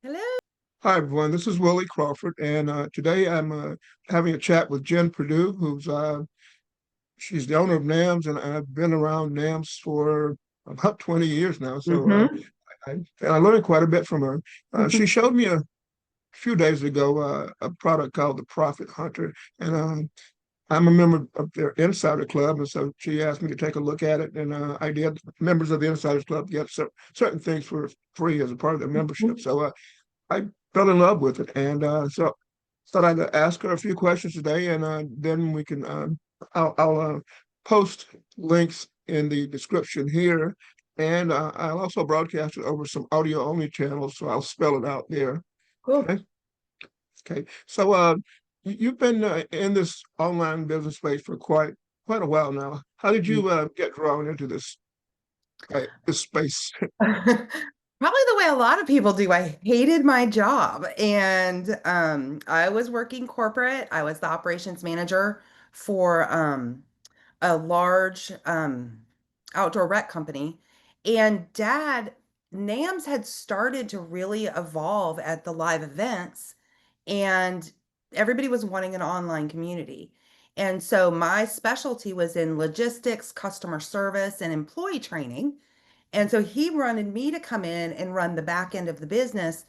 Hello. Hi, everyone. This is Willie Crawford, and today I'm having a chat with Jen Perdew, who's she's the owner of NAMS, and I've been around NAMS for about 20 years now. So Mm-hmm. I learned quite a bit from her. She showed me a few days ago a product called the Profit Hunter, and I'm a member of their Insider Club, and so she asked me to take a look at it, and I did. Members of the Insiders Club get certain things for free as a part of their membership. So I fell in love with it, and so thought I'd ask her a few questions today, and then we can. I'll post links in the description here, and I'll also broadcast it over some audio only channels, so I'll spell it out there. Cool. Okay. Okay. So you've been in this online business space for quite a while now. How did you get drawn into this space? Probably the way a lot of people do. I hated my job and I was working corporate. I was the operations manager for a large outdoor rec company. And NAMS had started to really evolve at the live events, and everybody was wanting an online community. And so my specialty was in logistics, customer service, and employee training. And so he wanted me to come in and run the back end of the business.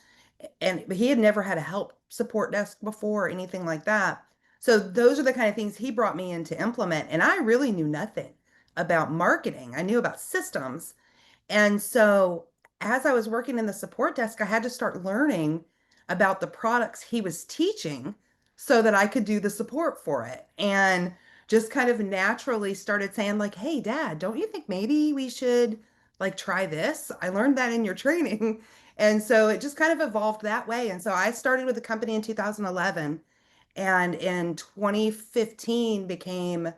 And he had never had a help support desk before or anything like that. So those are the kind of things he brought me in to implement. And I really knew nothing about marketing. I knew about systems. And so as I was working in the support desk, I had to start learning about the products he was teaching so that I could do the support for it. And just kind of naturally started saying like, "Hey, Dad, don't you think maybe we should like try this? I learned that in your training." And so it just kind of evolved that way. And so I started with the company in 2011 and in 2015 became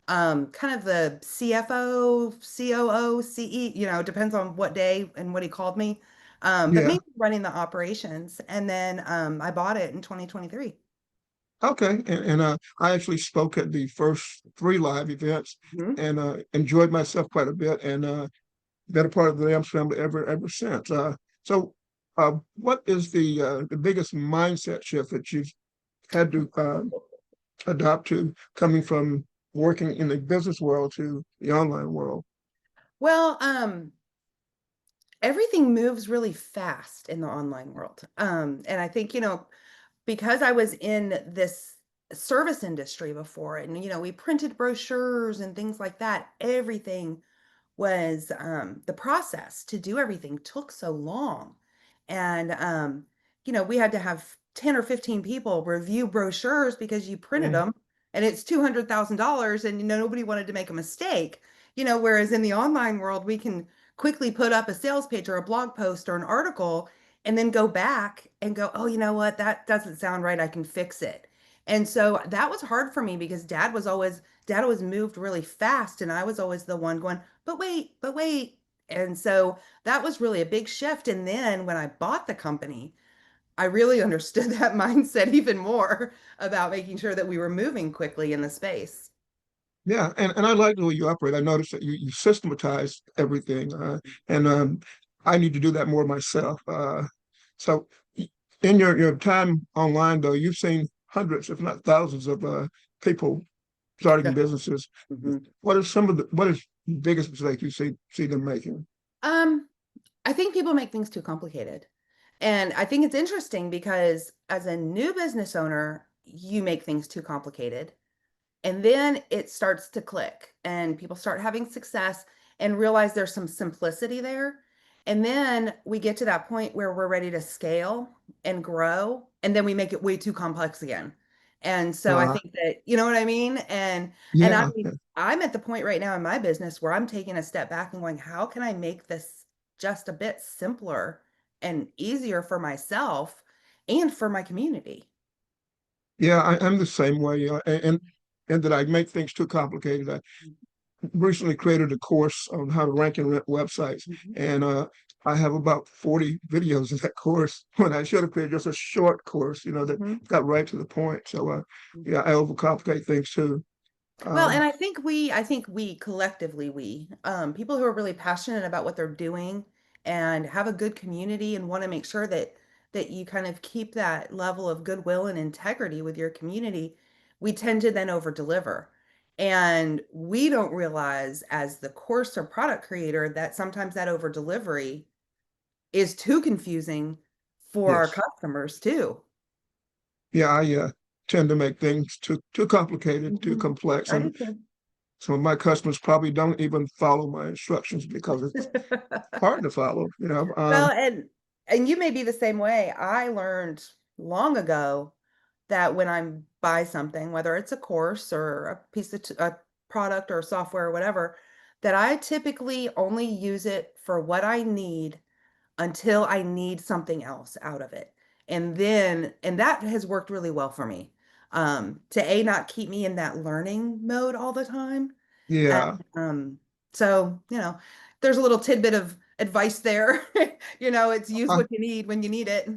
kind of the CFO, COO, CE, depends on what day and what he called me. But Yeah. mainly running the operations. And then I bought it in 2023. Okay, and I actually spoke at the first three live events Mhm. and enjoyed myself quite a bit, and been a part of the Rams family ever since. What is the biggest mindset shift that you've had to adopt to coming from working in the business world to the online world? Well, everything moves really fast in the online world. And I think, because I was in this service industry before, and, we printed brochures and things like that, everything was the process to do everything took so long. And, we had to have 10 or 15 people review brochures because you printed Mm. them and it's $200,000 and, nobody wanted to make a mistake. Whereas in the online world, we can quickly put up a sales page or a blog post or an article and then go back and go, oh, you know what? That doesn't sound right. I can fix it. And so that was hard for me because dad always moved really fast and I was always the one going, but wait. And so that was really a big shift. And then when I bought the company, I really understood that mindset even more about making sure that we were moving quickly in the space. Yeah, and I like the way you operate. I noticed that you systematize everything, and I need to do that more myself. So, in your time online, though, you've seen hundreds, if not thousands, of people starting businesses. Mhm. What is the biggest mistake you see them making? Um, I think people make things too complicated. And I think it's interesting because as a new business owner, you make things too complicated. And then it starts to click and people start having success and realize there's some simplicity there. And then we get to that point where we're ready to scale and grow, and then we make it way too complex again. And so I Uh, think that, you know what I mean? And yeah, I'm at the point right now in my business where I'm taking a step back and going, how can I make this just a bit simpler and easier for myself and for my community? yeah, I'm the same way, and that I make things too complicated. I recently created a course on how to rank and rent websites, Mhm. and I have about 40 videos in that course when I should have created just a short course, that Mhm. got right to the point. So, yeah, I overcomplicate things too. Well, and Um, I think we collectively, people who are really passionate about what they're doing and have a good community and want to make sure that that you kind of keep that level of goodwill and integrity with your community, we tend to then over deliver. And we don't realize as the course or product creator that sometimes that over delivery is too confusing for our Yes. customers too. Yeah, I tend to make things too complicated, too Mhm. complex, I and do too. some of my customers probably don't even follow my instructions because it's hard to follow. Well, and you may be the same way. I learned long ago that when I buy something, whether it's a course or a piece of a product or software or whatever, that I typically only use it for what I need until I need something else out of it. And that has worked really well for me. To not keep me in that learning mode all the time. And Yeah, so, there's a little tidbit of advice there. It's use I, what you need when you need it.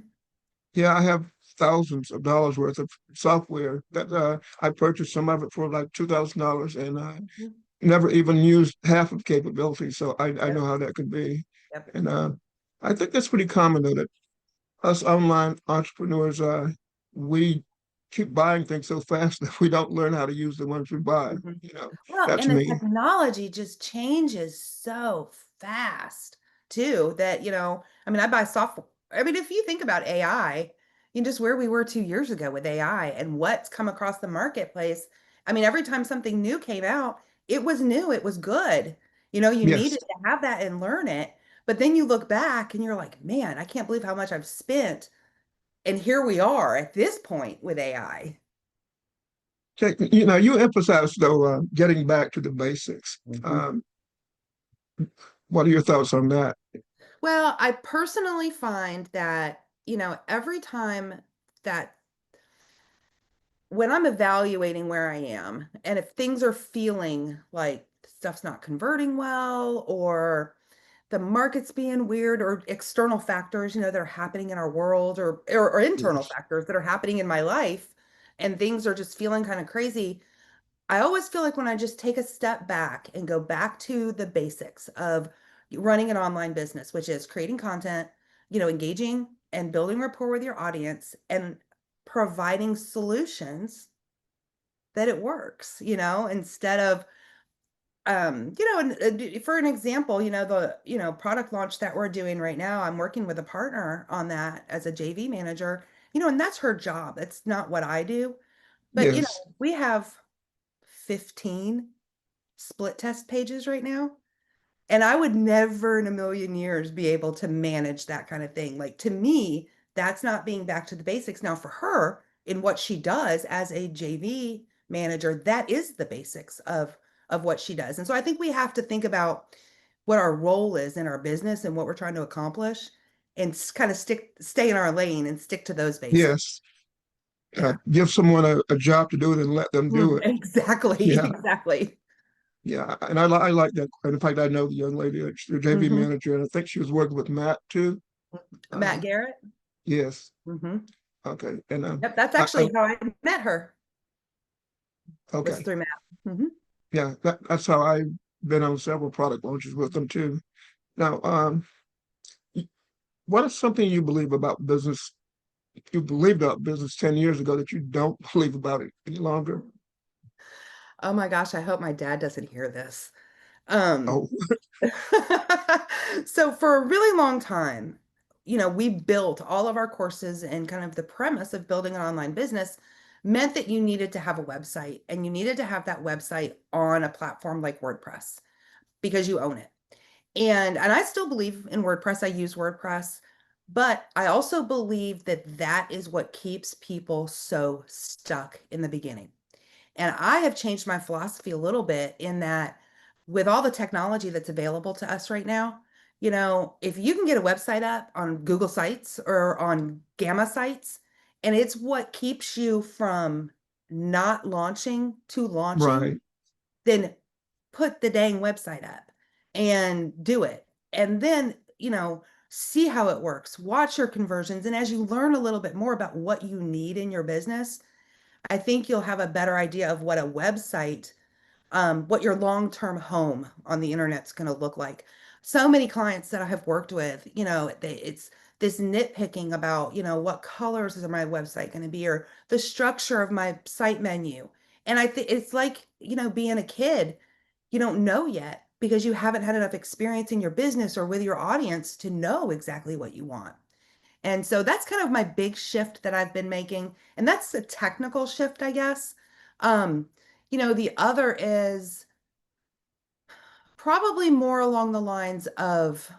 yeah, I have thousands of dollars worth of software that I purchased some of it for like $2,000, and I Mhm. never even used half of capabilities. So I know Yep, how that could be, yep. and I think that's pretty common though that us online entrepreneurs, we keep buying things so fast that we don't learn how to use the ones we buy. Mhm. You know, Well, that's and the me. technology just changes so fast too that, I mean, I buy software. I mean, if you think about AI, just where we were 2 years ago with AI and what's come across the marketplace. I mean, every time something new came out, it was new, it was good. You Yes. needed to have that and learn it. But then you look back and you're like, man, I can't believe how much I've spent. And here we are at this point with AI. Okay, you emphasize though getting back to the basics. What are your thoughts on that? Well, I personally find that, every time that when I'm evaluating where I am, and if things are feeling like stuff's not converting well, or the market's being weird, or external factors, that are happening in our world, or internal Yes. factors that are happening in my life, and things are just feeling kind of crazy, I always feel like when I just take a step back and go back to the basics of running an online business, which is creating content, engaging and building rapport with your audience and providing solutions that it works, instead of for an example, the product launch that we're doing right now, I'm working with a partner on that as a JV manager, and that's her job. It's not what I do. But Yes. we have 15 split test pages right now. And I would never in a million years be able to manage that kind of thing. Like to me, that's not being back to the basics. Now, for her, in what she does as a JV manager, that is the basics of what she does. And so I think we have to think about what our role is in our business and what we're trying to accomplish and kind of stay in our lane and stick to those basics. Yes. Yeah. Give someone a job to do it and let them do it. Exactly. Yeah. Exactly. Yeah. And I like that. And in fact, I know the young lady, that's the JV Hmm. manager, and I think she was working with Matt too. Matt Um, Garrett. yes. Hmm. Okay. And Yep, that's I actually how I met her, was okay. through Matt. Hmm. Yeah. That's how I've been on several product launches with them too. Now, what is something you believe about business? You believed about business 10 years ago that you don't believe about it any longer? Oh my gosh, I hope my dad doesn't hear this. Um, Oh, so for a really long time, we built all of our courses and kind of the premise of building an online business meant that you needed to have a website and you needed to have that website on a platform like WordPress because you own it. And I still believe in WordPress. I use WordPress, but I also believe that that is what keeps people so stuck in the beginning. And I have changed my philosophy a little bit in that with all the technology that's available to us right now, if you can get a website up on Google Sites or on Gamma sites, and it's what keeps you from not launching to launching, right. then put the dang website up and do it. And then, see how it works, watch your conversions. And as you learn a little bit more about what you need in your business, I think you'll have a better idea of what a website, what your long-term home on the internet's going to look like. So many clients that I have worked with, this nitpicking about, what colors is my website going to be or the structure of my site menu. And I think it's like, being a kid, you don't know yet because you haven't had enough experience in your business or with your audience to know exactly what you want. And so that's kind of my big shift that I've been making. And that's a technical shift, I guess. Um, the other is probably more along the lines of,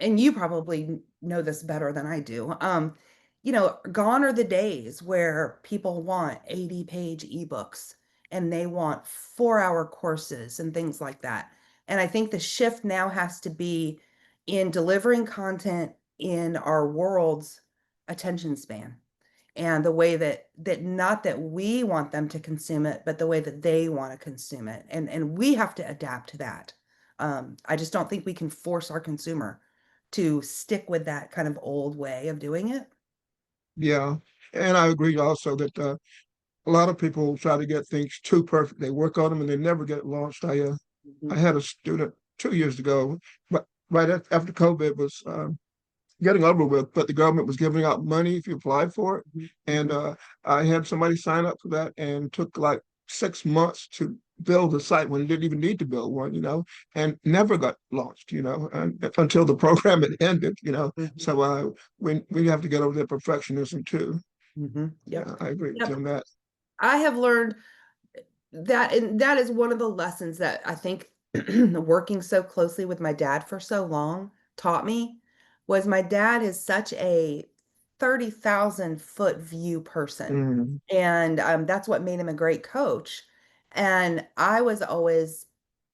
and you probably know this better than I do. Gone are the days where people want 80-page ebooks and they want 4-hour courses and things like that. And I think the shift now has to be in delivering content in our world's attention span and the way that not that we want them to consume it, but the way that they want to consume it. And we have to adapt to that. I just don't think we can force our consumer to stick with that kind of old way of doing it. Yeah. And I agree also that a lot of people try to get things too perfect. They work on them and they never get launched. I Mhm, had a student 2 years ago, but after COVID was getting over with, but the government was giving out money if you applied for it. mhm, And mhm, I had somebody sign up for that and took like 6 months to build a site when it didn't even need to build one, and never got launched, and, until the program had ended. mhm, So we have to get over that perfectionism too. Yep. Yeah, I agree with you Yep. on that. I have learned that, and that is one of the lessons that I think working so closely with my dad for so long taught me was my dad is such a 30,000-foot view person. Mm, And that's what made him a great coach. And I was always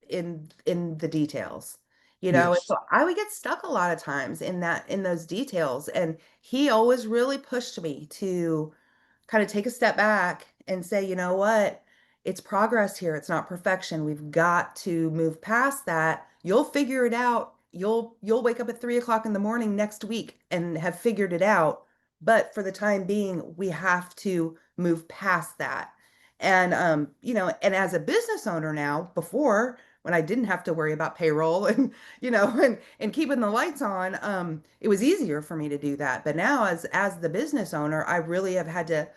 in the details, and yes. so I would get stuck a lot of times in those details. And he always really pushed me to kind of take a step back and say, you know what? It's progress here. It's not perfection. We've got to move past that. You'll figure it out. You'll wake up at 3 o'clock in the morning next week and have figured it out. But for the time being, we have to move past that. And and as a business owner now, before when I didn't have to worry about payroll and and keeping the lights on, it was easier for me to do that. But now as the business owner, I really have had to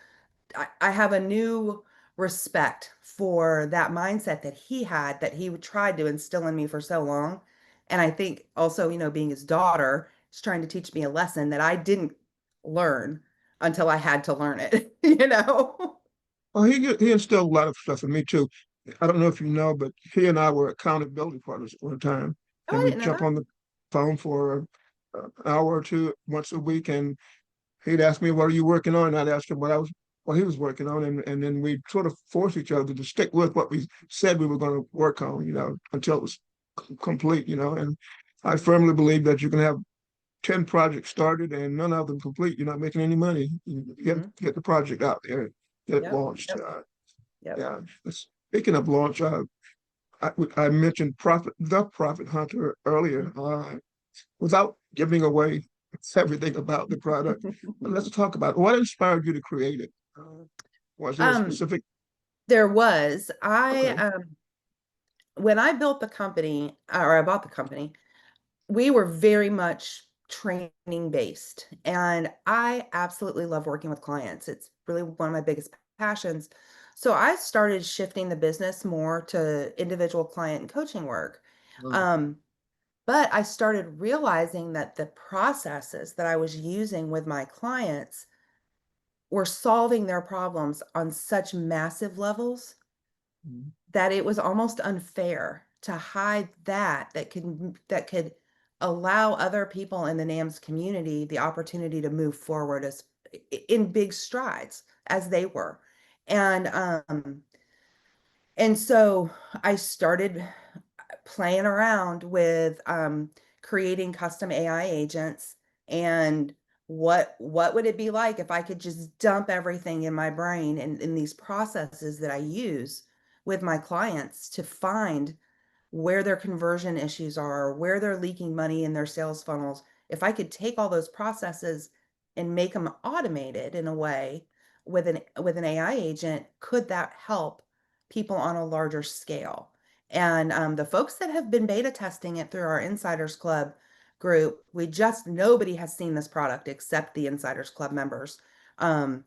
I have a new respect for that mindset that he had, that he tried to instill in me for so long. And I think also, being his daughter, is trying to teach me a lesson that I didn't learn until I had to learn it, you know? Oh, he instilled a lot of stuff in me too. I don't know if you know, but he and I were accountability partners at one time, Oh, and I we'd didn't know jump that. on the phone for an hour or two once a week, and he'd ask me, "What are you working on?" And I'd ask him what he was working on, and then we'd sort of force each other to stick with what we said we were going to work on, until it was complete, And I firmly believe that you can have 10 projects started and none of them complete. You're not making any money. You Hmm. get the project out there, get it Yep. launched. Yep. Yep. Yeah. Speaking of launch, I mentioned the Profit Hunter earlier, without giving away everything about the product. Let's talk about what inspired you to create it. Was there a Um, specific? there was Okay. when I built the company or I bought the company, we were very much training based. And I absolutely love working with clients. It's really one of my biggest passions. So I started shifting the business more to individual client and coaching work. Mm, Um, but I started realizing that the processes that I was using with my clients were solving their problems on such massive levels mm. that it was almost unfair to hide that could allow other people in the NAMS community the opportunity to move forward as in big strides as they were. And so I started playing around with creating custom AI agents and what would it be like if I could just dump everything in my brain and in these processes that I use with my clients to find where their conversion issues are, where they're leaking money in their sales funnels. If I could take all those processes and make them automated in a way with an AI agent, could that help people on a larger scale? And the folks that have been beta testing it through our Insiders Club group. Nobody has seen this product except the Insiders Club members. Um,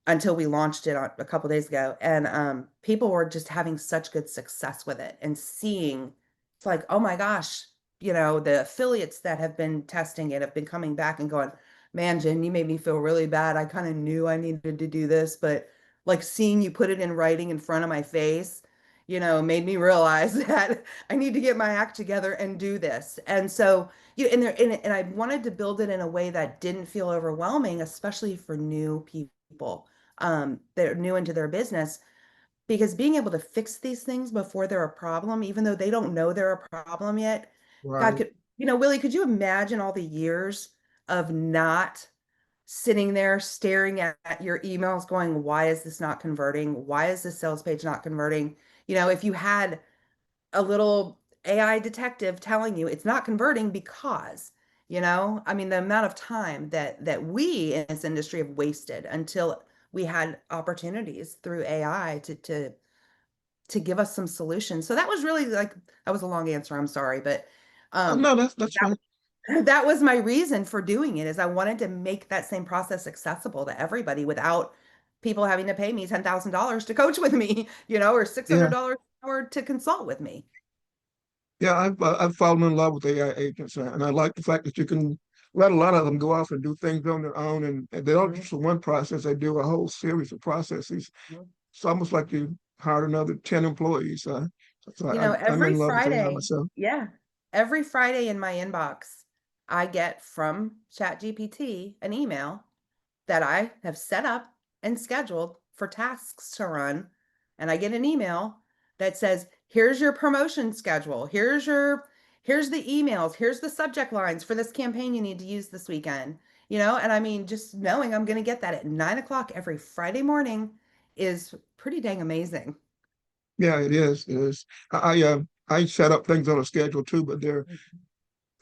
until we launched it a couple days ago. And people were just having such good success with it and seeing it's like, oh my gosh, the affiliates that have been testing it have been coming back and going, man, Jen, you made me feel really bad. I kind of knew I needed to do this, but like seeing you put it in writing in front of my face, made me realize that I need to get my act together and do this. And so, and I wanted to build it in a way that didn't feel overwhelming, especially for new people that are new into their business, because being able to fix these things before they're a problem, even though they don't know they're a problem yet, God Right. Willie, could you imagine all the years of not sitting there staring at your emails going, why is this not converting? Why is this sales page not converting? If you had a little AI detective telling you it's not converting because, I mean, the amount of time that we in this industry have wasted until we had opportunities through AI to give us some solutions. So that was really like that was a long answer. I'm sorry, but Oh, um no, that's fine. that was my reason for doing it is I wanted to make that same process accessible to everybody without people having to pay me $10,000 to coach with me, or Yeah. $600 an hour to consult with me. Yeah, I've fallen in love with AI agents, and I like the fact that you can let a lot of them go off and do things on their own, and they don't Mhm. just do one process; they do a whole series of processes. It's almost like you hired another 10 employees. So I'm Every in love with AI Friday, myself. yeah, every Friday in my inbox, I get from ChatGPT an email that I have set up and scheduled for tasks to run. And I get an email that says, here's your promotion schedule. Here's the emails. Here's the subject lines for this campaign you need to use this weekend. And I mean, just knowing I'm going to get that at 9 o'clock every Friday morning is pretty dang amazing. Yeah, it is. It is. I set up things on a schedule too, but they're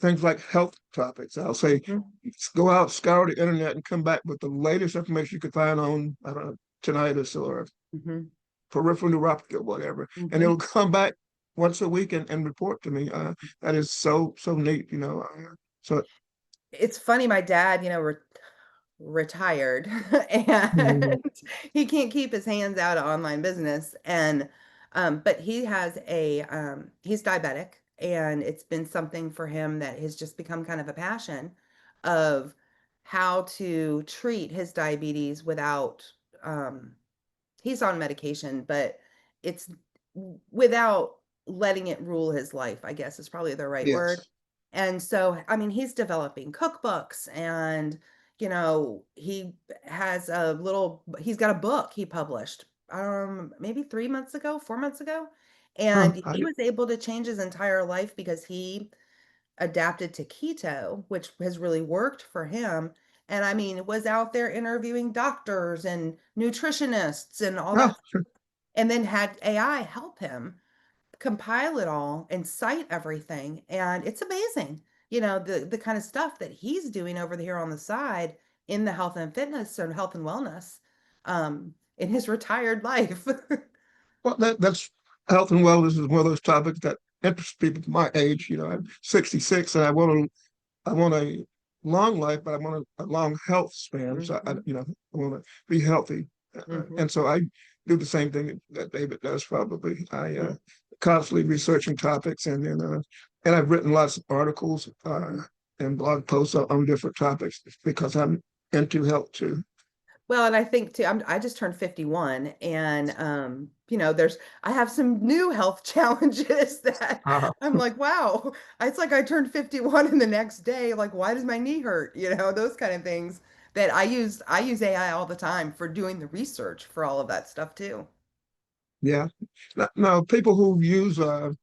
things like health topics. I'll say, Mhm, go out, scour the internet, and come back with the latest information you could find on, I don't know, tinnitus or mhm, peripheral neuropathy or whatever, and mhm. it'll come back once a week and report to me. That is so neat, so It's funny, my dad, retired and mm, he can't keep his hands out of online business. And but he has he's diabetic, and it's been something for him that has just become kind of a passion of how to treat his diabetes without um he's on medication, but it's without letting it rule his life, I guess is probably the right word. yes, And so, I mean, he's developing cookbooks and, he's got a book he published, maybe 3 months ago, 4 months ago. huh, And he was able to change his entire life because he adapted to keto, which has really worked for him. And I mean, was out there interviewing doctors and nutritionists and all oh, that, and then had AI help him compile it all and cite everything. And it's amazing, the kind of stuff that he's doing over here on the side in the health and fitness or health and wellness in his retired life. well, that's health and wellness is one of those topics that interests people my age. I'm 66 and I want a long life, but I want a long health span. So Mhm, I want to be healthy, mhm, and so I do the same thing that David does. Probably, I mhm, constantly researching topics, and I've written lots of articles mhm. and blog posts on different topics because I'm into health too. Well, and I think too, I just turned 51, and I have some new health challenges that Uh, I'm like, wow, it's like I turned 51 and the next day, like, why does my knee hurt? Those kind of things that I use AI all the time for doing the research for all of that stuff too. yeah. Now, people who use the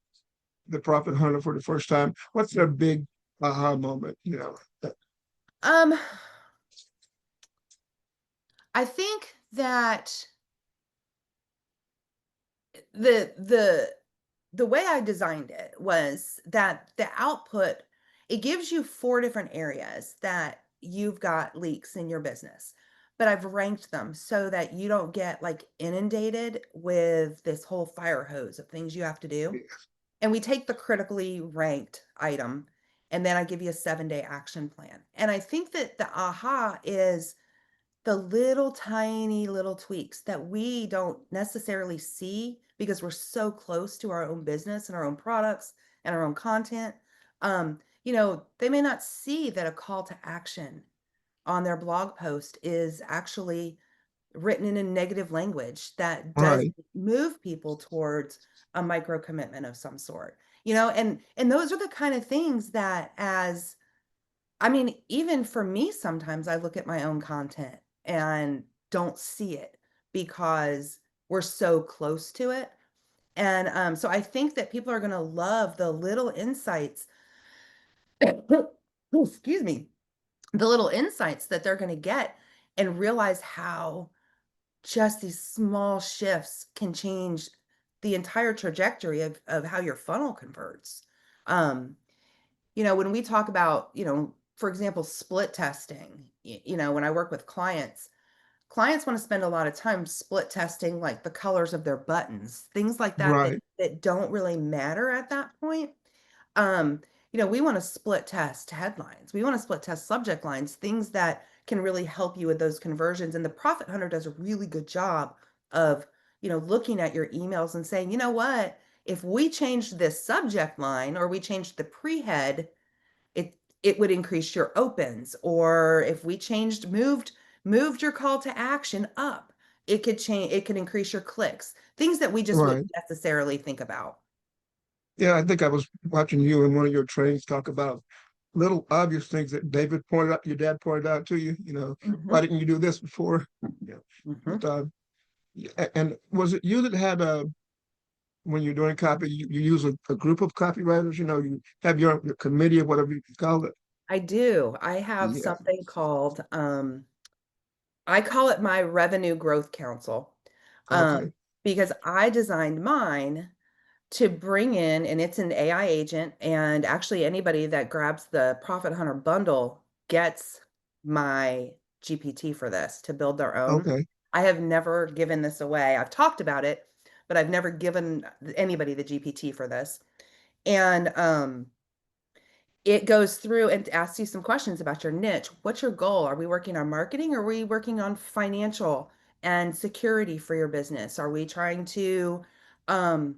Profit Hunter for the first time, what's their big aha moment? Um, I think that the the way I designed it was that the output, it gives you four different areas that you've got leaks in your business. But I've ranked them so that you don't get like inundated with this whole fire hose of things you have to do. And we take the critically ranked item And then I give you a 7-day action plan. And I think that the aha is the little tiny little tweaks that we don't necessarily see because we're so close to our own business and our own products and our own content. They may not see that a call to action on their blog post is actually written in a negative language that does Right. move people towards a micro commitment of some sort. And those are the kind of things that, as I mean, even for me, sometimes I look at my own content and don't see it because we're so close to it. And so I think that people are going to love the little insights. Excuse me, the little insights that they're going to get and realize how just these small shifts can change the entire trajectory of how your funnel converts. Um, when we talk about, for example, split testing, when I work with clients want to spend a lot of time split testing like the colors of their buttons, things like that that Right. that don't really matter at that point. Um, we want to split test headlines. We want to split test subject lines, things that can really help you with those conversions. And the Profit Hunter does a really good job of, looking at your emails and saying, you know what, if we changed this subject line or we changed the pre-head, it would increase your opens. Or if we moved your call to action up, it could increase your clicks, things that we just Right. wouldn't necessarily think about. Yeah, I think I was watching you in one of your trainings talk about little obvious things that David pointed out, your dad pointed out to you. Why Hmm. didn't you do this before? Yeah. But Hmm. and was it you that had when you're doing copy, you use a group of copywriters? You have your committee or whatever you call it. I do. I have Yeah. something called, I call it my revenue growth council, Okay. because I designed mine to bring in, and it's an AI agent, and actually anybody that grabs the Profit Hunter bundle gets my GPT for this to build their own. Okay. I have never given this away. I've talked about it, but I've never given anybody the GPT for this. And it goes through and asks you some questions about your niche. What's your goal? Are we working on marketing or are we working on financial and security for your business? Are we trying to um,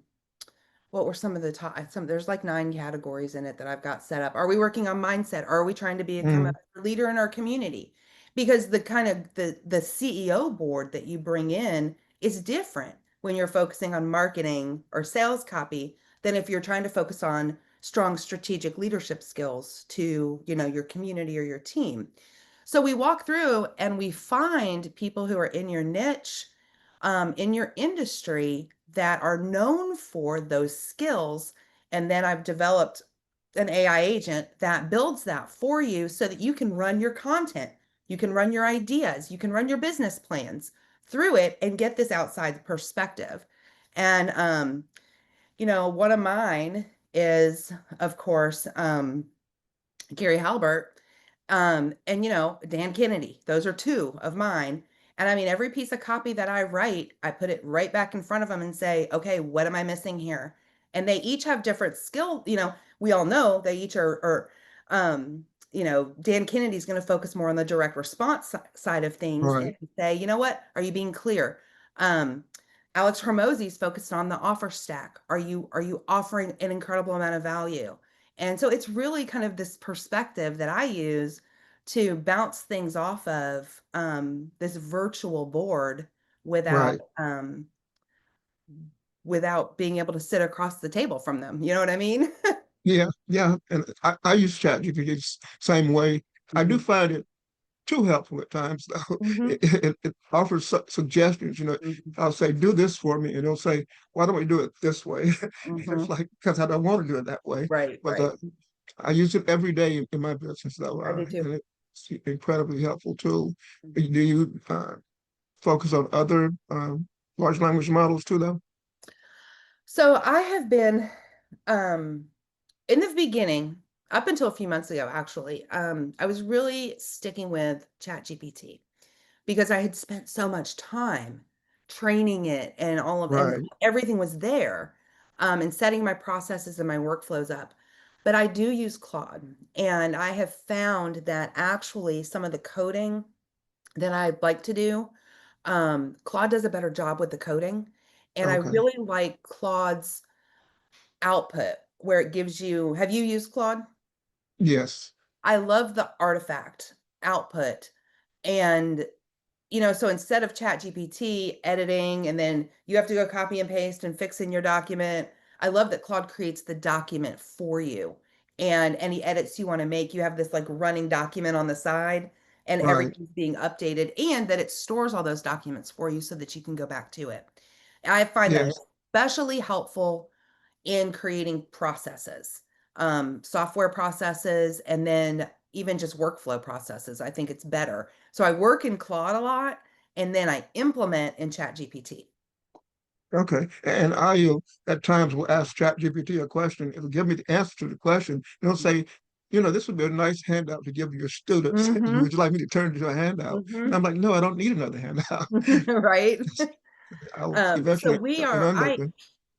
what were some of the top there's like 9 categories in it that I've got set up. Are we working on mindset? Are we trying to become Mm, a leader in our community? Because the kind of the CEO board that you bring in is different when you're focusing on marketing or sales copy than if you're trying to focus on strong strategic leadership skills to, your community or your team. So we walk through and we find people who are in your niche, in your industry that are known for those skills. And then I've developed an AI agent that builds that for you so that you can run your content, you can run your ideas, you can run your business plans through it and get this outside perspective. And, one of mine is, of course, Gary Halbert, and Dan Kennedy. Those are two of mine. And I mean, every piece of copy that I write, I put it right back in front of them and say, okay, what am I missing here? And they each have different skill. We all know they each Dan Kennedy's going to focus more on the direct response side of things and right. say, you know what? Are you being clear? Um, Alex Hormozy's focused on the offer stack. Are you offering an incredible amount of value? And so it's really kind of this perspective that I use to bounce things off of this virtual board without Right. um, without being able to sit across the table from them. You know what I mean? Yeah. Yeah. And I use ChatGPT same way. I do Hmm. find it too helpful at times, though. Hmm. It offers suggestions. Hmm. I'll say, do this for me. And it'll say, why don't we do it this way? And it's Hmm. like, because I don't want to do it that way. Right, But right. I use it every day in my business, though. I do too. And it's an incredibly helpful tool. Do Mhm. you focus on other large language models too, though? So I have been um, in the beginning, up until a few months ago, actually, I was really sticking with ChatGPT because I had spent so much time training it and Right. everything was there, and setting my processes and my workflows up. but I do use Claude. And I have found that actually some of the coding that I'd like to do, Claude does a better job with the coding. And I Okay. really like Claude's output where it gives you, have you used Claude? Yes. I love the artifact output. And so instead of Chat GPT editing and then you have to go copy and paste and fix in your document, I love that Claude creates the document for you. And any edits you want to make, you have this like running document on the side and Right. everything's being updated and that it stores all those documents for you so that you can go back to it. I find that Yes. especially helpful in creating processes, software processes, and then even just workflow processes. I think it's better. So I work in Claude a lot, and then I implement in ChatGPT. Okay. And I at times will ask ChatGPT a question. It'll give me the answer to the question. And it'll say, this would be a nice handout to give your students. Mm-hmm. Would you like me to turn it into a handout? And Mm-hmm. I'm like, no, I don't need another handout. Right. I'll So eventually we are, inundate them.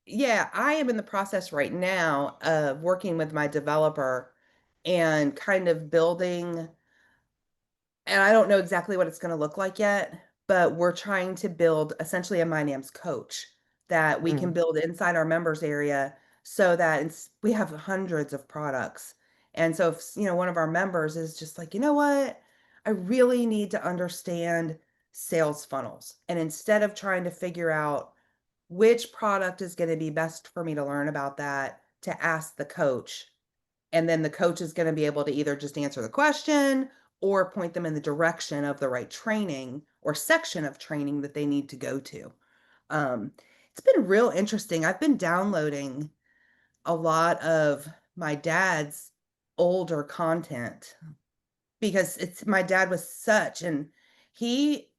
yeah, I am in the process right now of working with my developer and kind of building. And I don't know exactly what it's going to look like yet, but we're trying to build essentially a MyNAMS coach that we can Mm, build inside our members area so that we have hundreds of products. And so if, one of our members is just like, you know what? I really need to understand sales funnels. And instead of trying to figure out which product is going to be best for me to learn about that, to ask the coach, and then the coach is going to be able to either just answer the question or point them in the direction of the right training or section of training that they need to go to. Um, it's been real interesting. I've been downloading a lot of my dad's older content because it's my dad was such and he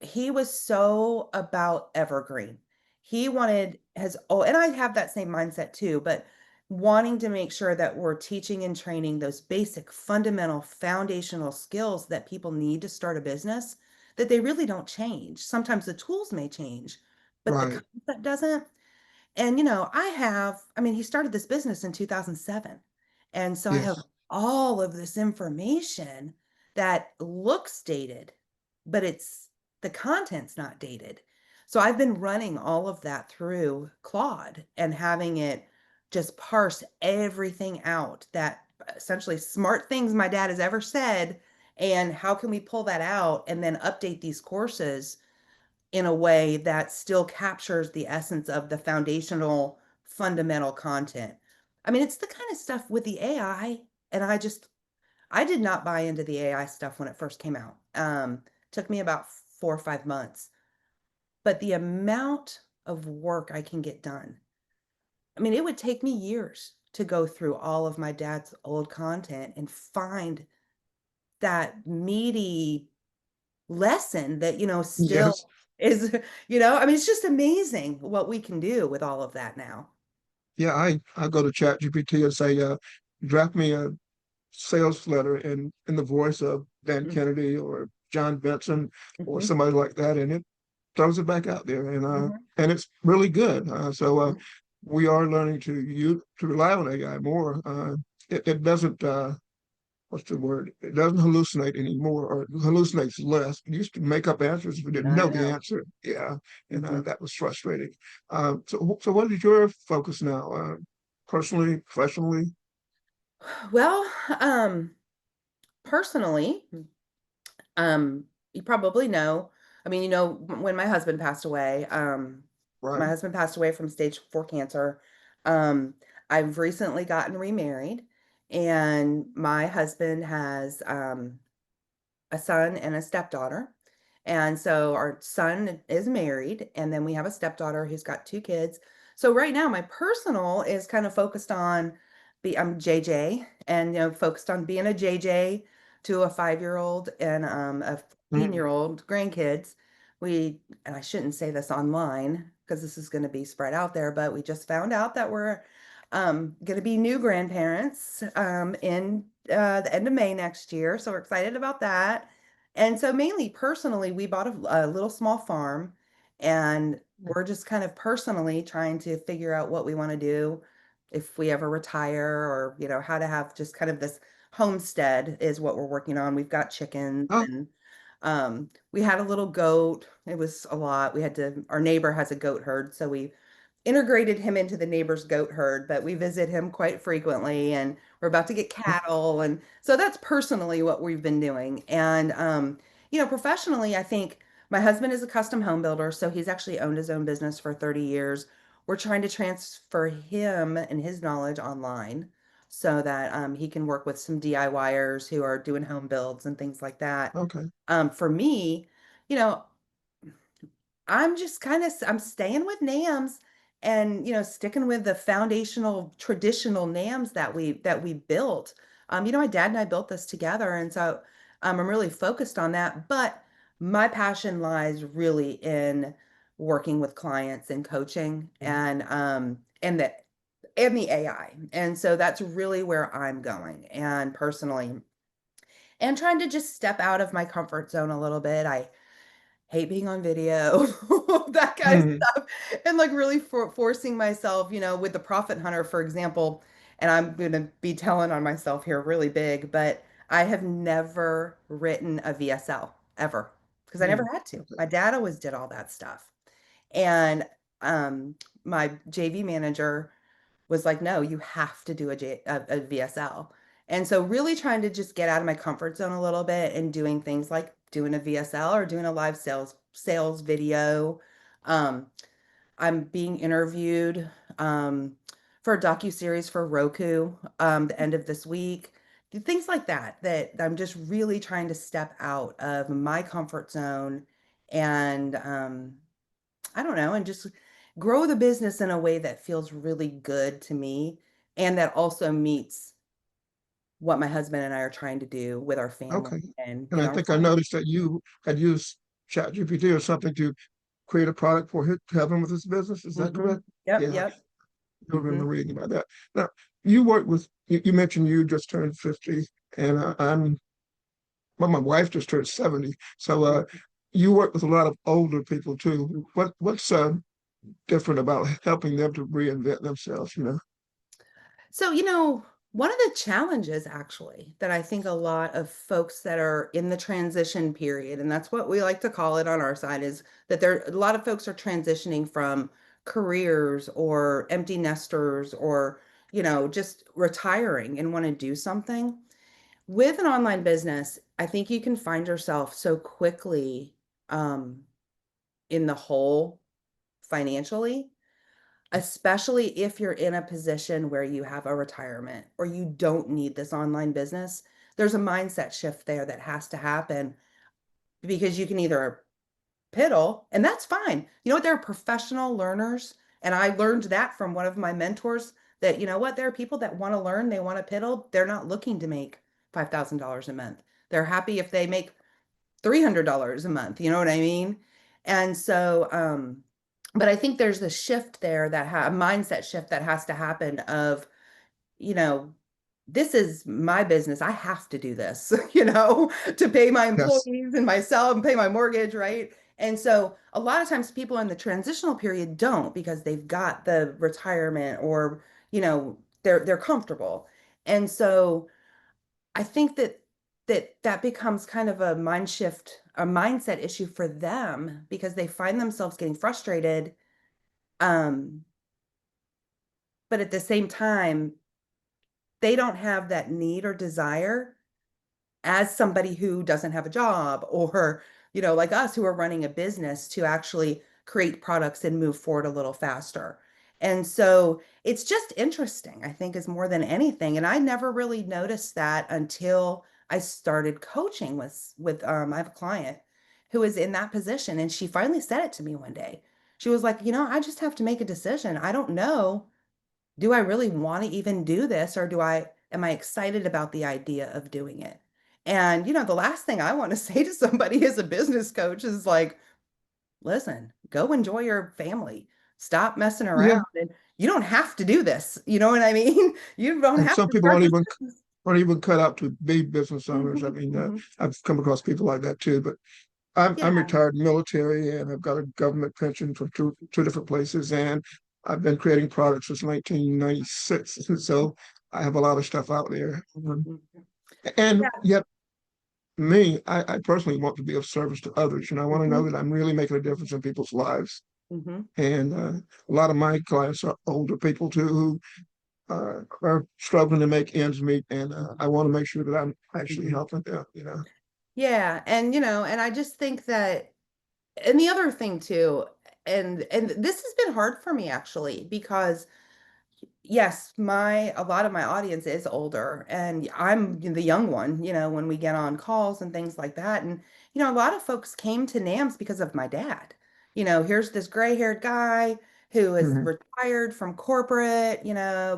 he was so about evergreen. He wanted his oh, and I have that same mindset too, but wanting to make sure that we're teaching and training those basic fundamental foundational skills that people need to start a business that they really don't change. Sometimes the tools may change, but the right. concept doesn't. And, I mean, he started this business in 2007. And so I have Yes. all of this information that looks dated, but the content's not dated. So I've been running all of that through Claude and having it just parse everything out that essentially smart things my dad has ever said. And how can we pull that out and then update these courses in a way that still captures the essence of the foundational fundamental content. I mean, it's the kind of stuff with the AI, and I did not buy into the AI stuff when it first came out. Took me about 4 or 5 months, but the amount of work I can get done. I mean, it would take me years to go through all of my dad's old content and find that meaty lesson that, still Yes. is, I mean, it's just amazing what we can do with all of that now. Yeah. I go to ChatGPT and say, draft me a sales letter in the voice of Dan Mm, Kennedy or John Benson or mhm, somebody like that, and it throws it back out there, mhm, and it's really good. So mhm. we are learning to rely on AI more. It doesn't what's the word? It doesn't hallucinate anymore, or hallucinates less. It used to make up answers if we didn't I know the know. answer. Yeah, and Mhm. that was frustrating. So what is your focus now? Personally, professionally? Well, personally, you probably know, I mean, when my Right. husband passed away from stage 4 cancer. Um, I've recently gotten remarried, and my husband has a son and a stepdaughter. And so our son is married, and then we have a stepdaughter who's got 2 kids. So right now, my personal is kind of focused on I'm JJ, and focused on being a JJ to a 5-year-old and a Mm. 15-year-old grandkids. And I shouldn't say this online because this is going to be spread out there, but we just found out that we're going to be new grandparents in the end of May next year. So we're excited about that. And so mainly personally, we bought a little small farm and we're just kind of personally trying to figure out what we want to do if we ever retire, or how to have just kind of this homestead is what we're working on. We've got chickens, Oh, and we had a little goat. It was a lot. Our neighbor has a goat herd, so we integrated him into the neighbor's goat herd, but we visit him quite frequently, and we're about to get cattle. And so that's personally what we've been doing. And, professionally, I think my husband is a custom home builder, so he's actually owned his own business for 30 years. We're trying to transfer him and his knowledge online so that he can work with some DIYers who are doing home builds and things like that. okay. For me, you know, I'm just I'm staying with NAMS, and sticking with the foundational traditional NAMS that we built. My dad and I built this together, and so I'm really focused on that. But my passion lies really in working with clients and coaching, and the AI. And so that's really where I'm going, and personally, and trying to just step out of my comfort zone a little bit. I hate being on video, that kind of Mhm. stuff, and like really forcing myself, with the Profit Hunter, for example. And I'm going to be telling on myself here really big, but I have never written a VSL ever because I never Mhm. had to. Okay. My dad always did all that stuff. And my JV manager was like, no, you have to do a VSL. And so really trying to just get out of my comfort zone a little bit and doing things like doing a VSL or doing a live sales video. Um, I'm being interviewed for a docu-series for Roku the end of this week. Things like that I'm just really trying to step out of my comfort zone, and I don't know, and just grow the business in a way that feels really good to me, and that also meets what my husband and I are trying to do with our family Okay. and, And I our think I time. noticed that you had used ChatGPT or something to create a product for him to help him with his business. Is that Hmm. correct? Yep, Yeah, yep. I Hmm. remember reading about that. Now, you mentioned you just turned 50, and my wife just turned 70. So you work with a lot of older people too. What's different about helping them to reinvent themselves, you know? So, one of the challenges actually that I think a lot of folks that are in the transition period, and that's what we like to call it on our side, is that a lot of folks are transitioning from careers or empty nesters, or, just retiring and want to do something. With an online business, I think you can find yourself so quickly um, in the hole financially, especially if you're in a position where you have a retirement or you don't need this online business. There's a mindset shift there that has to happen, because you can either piddle, and that's fine. You know what? There are professional learners, and I learned that from one of my mentors, that there are people that want to learn, they want to piddle. They're not looking to make $5,000 a month. They're happy if they make $300 a month. You know what I mean? And so, but I think there's a shift there, a mindset shift that has to happen of, you know, this is my business. I have to do this, to pay my Yes. employees and myself and pay my mortgage, right? And so a lot of times people in the transitional period don't, because they've got the retirement, or, they're comfortable. And so I think that becomes kind of a mind shift, a mindset issue for them, because they find themselves getting frustrated. Um, but at the same time, they don't have that need or desire as somebody who doesn't have a job, or like us, who are running a business, to actually create products and move forward a little faster. And so it's just interesting, I think, is more than anything. And I never really noticed that until I started coaching with I have a client who is in that position, and she finally said it to me one day. She was like, I just have to make a decision. I don't know, do I really want to even do this, or am I excited about the idea of doing it? And the last thing I want to say to somebody as a business coach is like, listen, go enjoy your family. Stop messing around, Yeah. and you don't have to do this. You know what I mean? You don't And have some to people start this business. aren't even cut out to be business owners. I Mhm, mean, mhm. I've come across people like that too. But I'm Yeah. retired military, and I've got a government pension from two different places, and I've been creating products since 1996, so I have a lot of stuff out there. Mhm. And Yeah. yet, me, I personally want to be of service to others. I want to know Mhm. that I'm really making a difference in people's lives. Mhm. And a lot of my clients are older people too who are struggling to make ends meet, and I want to make sure that I'm actually helping them. Yeah, and and I just think that, and the other thing too, and this has been hard for me actually because yes, my a lot of my audience is older and I'm the young one, when we get on calls and things like that. And a lot of folks came to NAMS because of my dad. Here's this gray-haired guy who is Hmm. retired from corporate,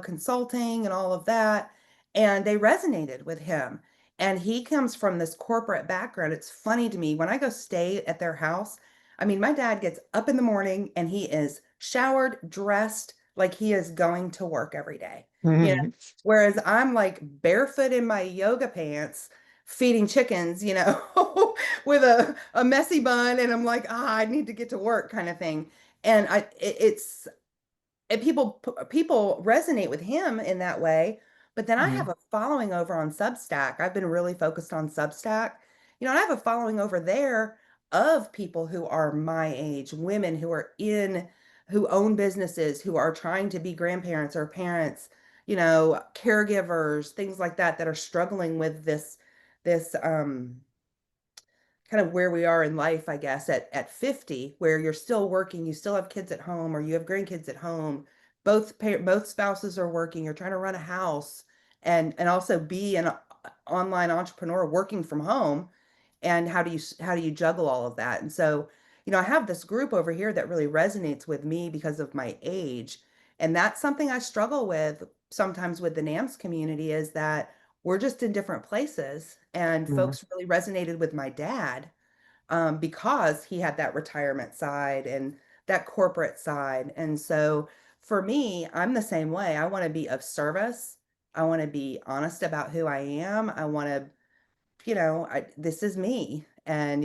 consulting and all of that, and they resonated with him. And he comes from this corporate background. It's funny to me when I go stay at their house. I mean, my dad gets up in the morning and he is showered, dressed, like he is going to work every day. You know, Hmm. whereas I'm like barefoot in my yoga pants feeding chickens, with a messy bun and I'm like, I need to get to work kind of thing. And it's and people resonate with him in that way. But then I have Hmm. a following over on Substack. I've been really focused on Substack. And I have a following over there of people who are my age, women who own businesses, who are trying to be grandparents or parents, caregivers, things like that are struggling with this kind of where we are in life, I guess, at 50, where you're still working, you still have kids at home, or you have grandkids at home. Both spouses are working. You're trying to run a house and also be an online entrepreneur working from home. And how do you juggle all of that? And so, I have this group over here that really resonates with me because of my age. And that's something I struggle with sometimes with the NAMS community is that we're just in different places. And Hmm. folks really resonated with my dad because he had that retirement side and that corporate side. And so for me, I'm the same way. I want to be of service. I want to be honest about who I am. I want to this is me. And,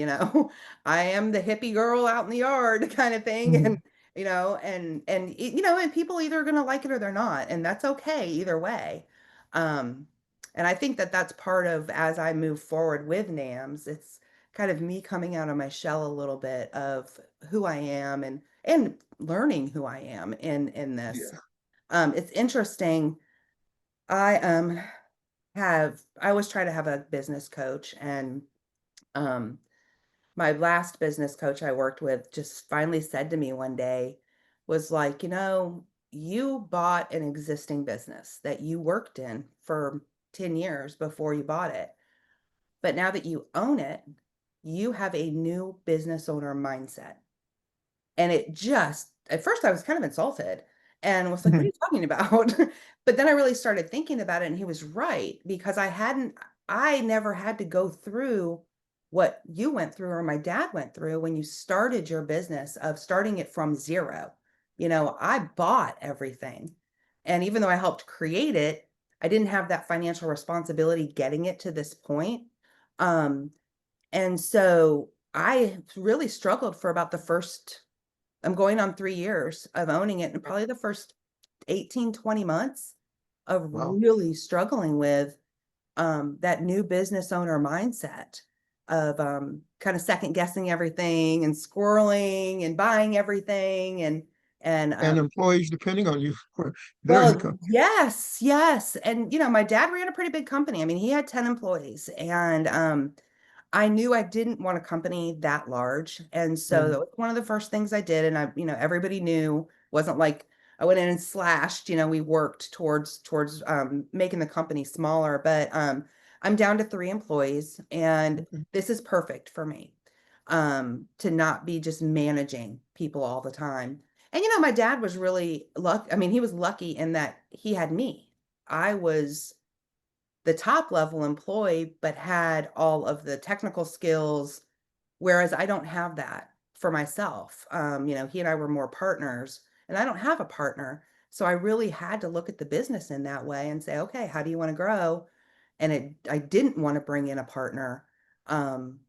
I am the hippie girl out in the yard kind of thing. And, Hmm. and people either are going to like it or they're not. And that's okay either way. Um, and I think that that's part of as I move forward with NAMS, it's kind of me coming out of my shell a little bit of who I am and learning who I am in this. Yeah. It's interesting. I I always try to have a business coach and um my last business coach I worked with just finally said to me one day was like, you bought an existing business that you worked in for 10 years before you bought it. But now that you own it, you have a new business owner mindset. And it just, at first I was kind of insulted and was like, what are Hmm. you talking about? But then I really started thinking about it and he was right because I never had to go through what you went through or my dad went through when you started your business of starting it from zero. I bought everything. And even though I helped create it, I didn't have that financial responsibility getting it to this point. Um, and so I really struggled for about the first I'm going on 3 years of owning it and probably the first 18, 20 months of Wow. really struggling with that new business owner mindset of kind of second guessing everything and squirreling and buying everything and And employees depending on you for their well, income. yes, yes. And my dad ran a pretty big company. I mean, he had 10 employees and I knew I didn't want a company that large. And so that Hmm. was one of the first things I did. And everybody knew wasn't like I went in and slashed, we worked towards making the company smaller, but I'm down to 3 employees and Okay. this is perfect for me. To not be just managing people all the time. And my dad was really lucky. I mean, he was lucky in that he had me. I was the top level employee, but had all of the technical skills, whereas I don't have that for myself. He and I were more partners, and I don't have a partner. So I really had to look at the business in that way and say, okay, how do you want to grow? And I didn't want to bring in a partner. Um,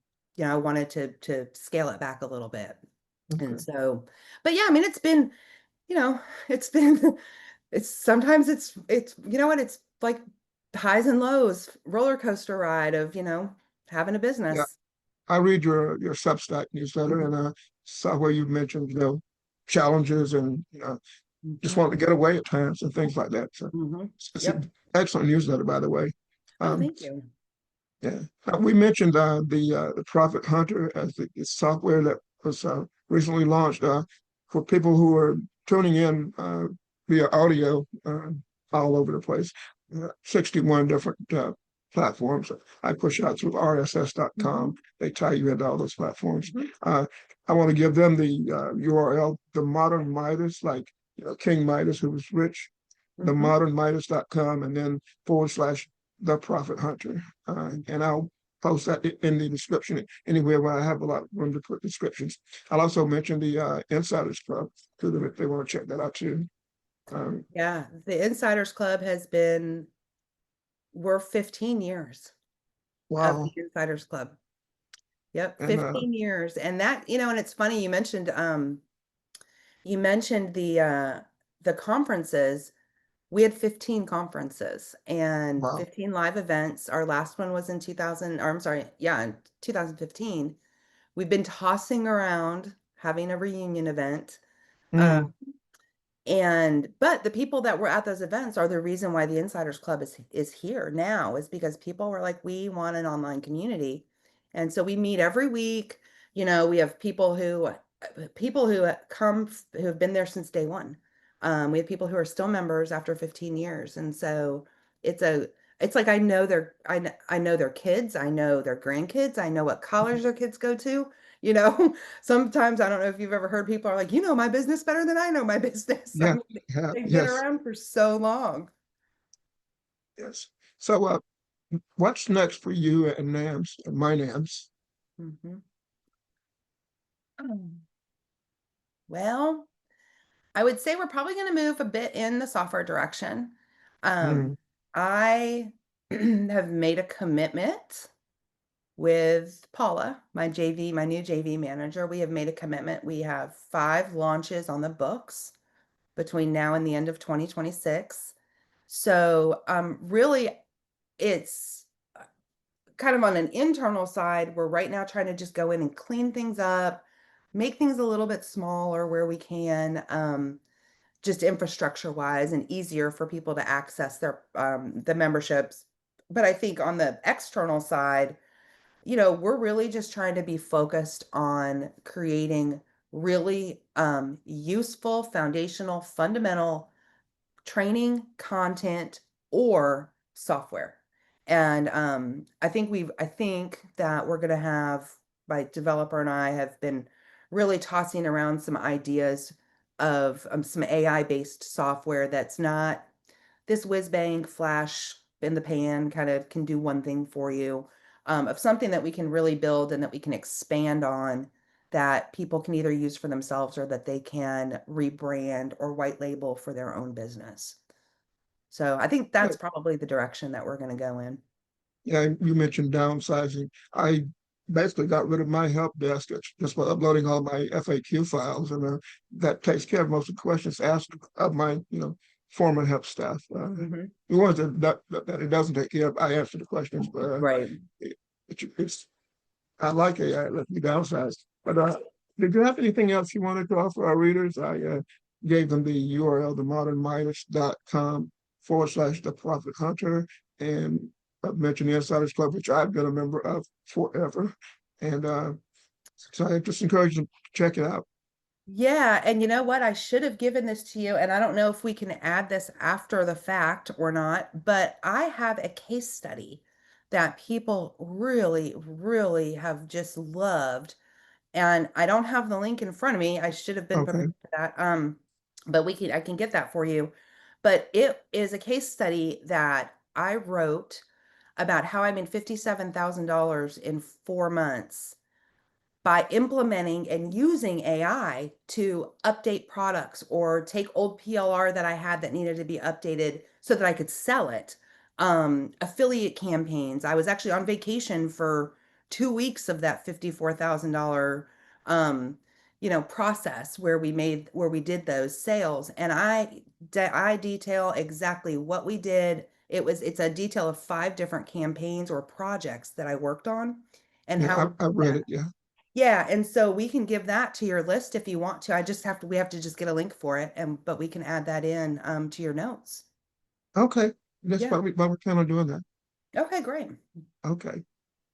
I wanted to scale it back a little bit. And Okay. so, but yeah, I mean, you know, it's been it's sometimes it's you know what, it's like highs and lows, roller coaster ride of, having a Yeah, business. I read your Substack newsletter Mhm. and saw where you mentioned, challenges and just Mhm. wanting to get away at times and things like that. So Mhm. it's Yep. an excellent newsletter, by the way. Oh, Um, thank you. yeah, we mentioned the Profit Hunter as the software that was recently launched for people who are tuning in via audio all over the place. 61 different platforms. I push out through RSS.com. Mhm. They tie you into all those platforms. Mhm. Uh, I want to give them the URL, the modern Midas, like King Midas, who was rich, the Mhm. modernmidas.com, and then / the Profit Hunter. And I'll post that in the description anywhere where I have a lot of room to put descriptions. I'll also mention the Insiders Club to them if they want to check that out too. Um, Yeah, the Insiders Club has been, we're 15 years of wow. the Insiders Club. Yep, And 15 years. And that, and it's funny you mentioned the conferences. We had 15 conferences and wow. 15 live events. Our last one was in 2000, or I'm sorry, yeah, in 2015. We've been tossing around having a reunion event. Uh, Mm, but the people that were at those events are the reason why the Insiders Club is here now, is because people were like, we want an online community. And so we meet every week. We have people who who have been there since day one. We have people who are still members after 15 years. And so it's a it's like I know their kids, I know their grandkids, I know what college their kids go to, you know. Sometimes I don't know if you've ever heard people are like, my business better than I know my business. I yeah, mean, yeah, they've been yes, around for so long. yes. So, what's next for you and NAMS, and MyNAMS? Mhm. Well, I would say we're probably going to move a bit in the software direction. Mm, I have made a commitment with Paula, my new JV manager. We have made a commitment. We have 5 launches on the books between now and the end of 2026. So, really, it's kind of on an internal side. We're right now trying to just go in and clean things up, make things a little bit smaller where we can, just infrastructure wise and easier for people to access the memberships. But I think on the external side, we're really just trying to be focused on creating really useful, foundational, fundamental training, content, or software. And I think that we're going to have, my developer and I have been really tossing around some ideas of some AI based software that's not this whiz bang flash in the pan kind of can do one thing for you, of something that we can really build and that we can expand on, that people can either use for themselves or that they can rebrand or white label for their own business. So I think that's good. probably the direction that we're going to go in. Yeah, you mentioned downsizing. I basically got rid of my help desk just by uploading all my FAQ files, and that takes care of most of the questions asked of my, former help staff. Hmm. The ones that it doesn't take care of, I answer the questions, but Right. it, it's I like AI. Let me downsize. But did you have anything else you wanted to offer our readers? I gave them the URL, themodernmidas.com / the Profit Hunter. And I've mentioned the Insiders Club, which I've been a member of forever. And so I just encourage them to check it out. Yeah, and you know what? I should have given this to you, and I don't know if we can add this after the fact or not, but I have a case study that people really, really have just loved. And I don't have the link in front of me. I should have been Okay. prepared for that. But I can get that for you. But it is a case study that I wrote about how I made $57,000 in 4 months by implementing and using AI to update products or take old PLR that I had that needed to be updated so that I could sell it. Affiliate campaigns. I was actually on vacation for 2 weeks of that $54,000. Um, process where we did those sales, and I detail exactly what we did. It's a detail of 5 different campaigns or projects that I worked on and Yeah, how we I did read that. it. Yeah. Yeah, and so we can give that to your list if you want to. We have to just get a link for it, but we can add that in to your notes. Okay. That's Yeah. why we're kind of doing that. Okay, great. Okay.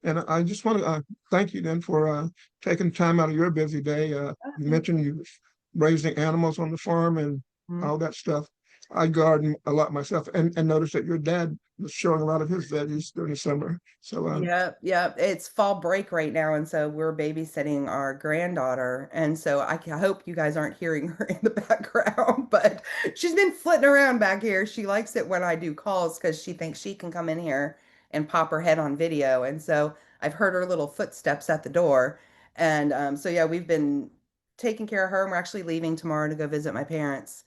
And I just want to thank you then for taking time out of your busy day. You Thank mentioned you was raising animals on the farm and you. all that stuff. I garden a lot myself and noticed that your dad was showing a lot of his veggies during the summer. So Yep, yep. It's fall break right now, and so we're babysitting our granddaughter. And so I hope you guys aren't hearing her in the background, but she's been flitting around back here. She likes it when I do calls because she thinks she can come in here and pop her head on video. And so I've heard her little footsteps at the door. And so yeah, we've been taking care of her, and we're actually leaving tomorrow to go visit my parents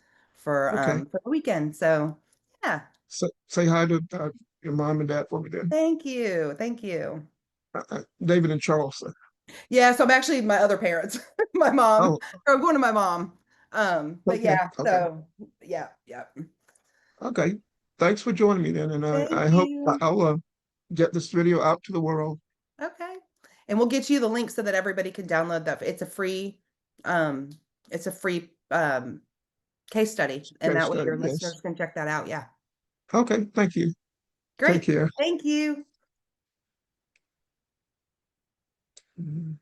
okay. for the weekend. So yeah, So, say hi to your mom and dad for me then. thank you. Thank you. David and Charles. Yeah, so I'm actually my other parents, my mom, Oh, or I'm going to my mom. But okay. yeah, Okay. so yeah, yeah. Okay. Thanks for joining me then. And Thank I hope you. I'll get this video out to the world. Okay. And we'll get you the link so that everybody can download that. Um, it's a free case study, and Case that way study. your Yes. listeners can check that out. Yeah. Okay. Thank you. Take Great. care. Thank you. Mhm.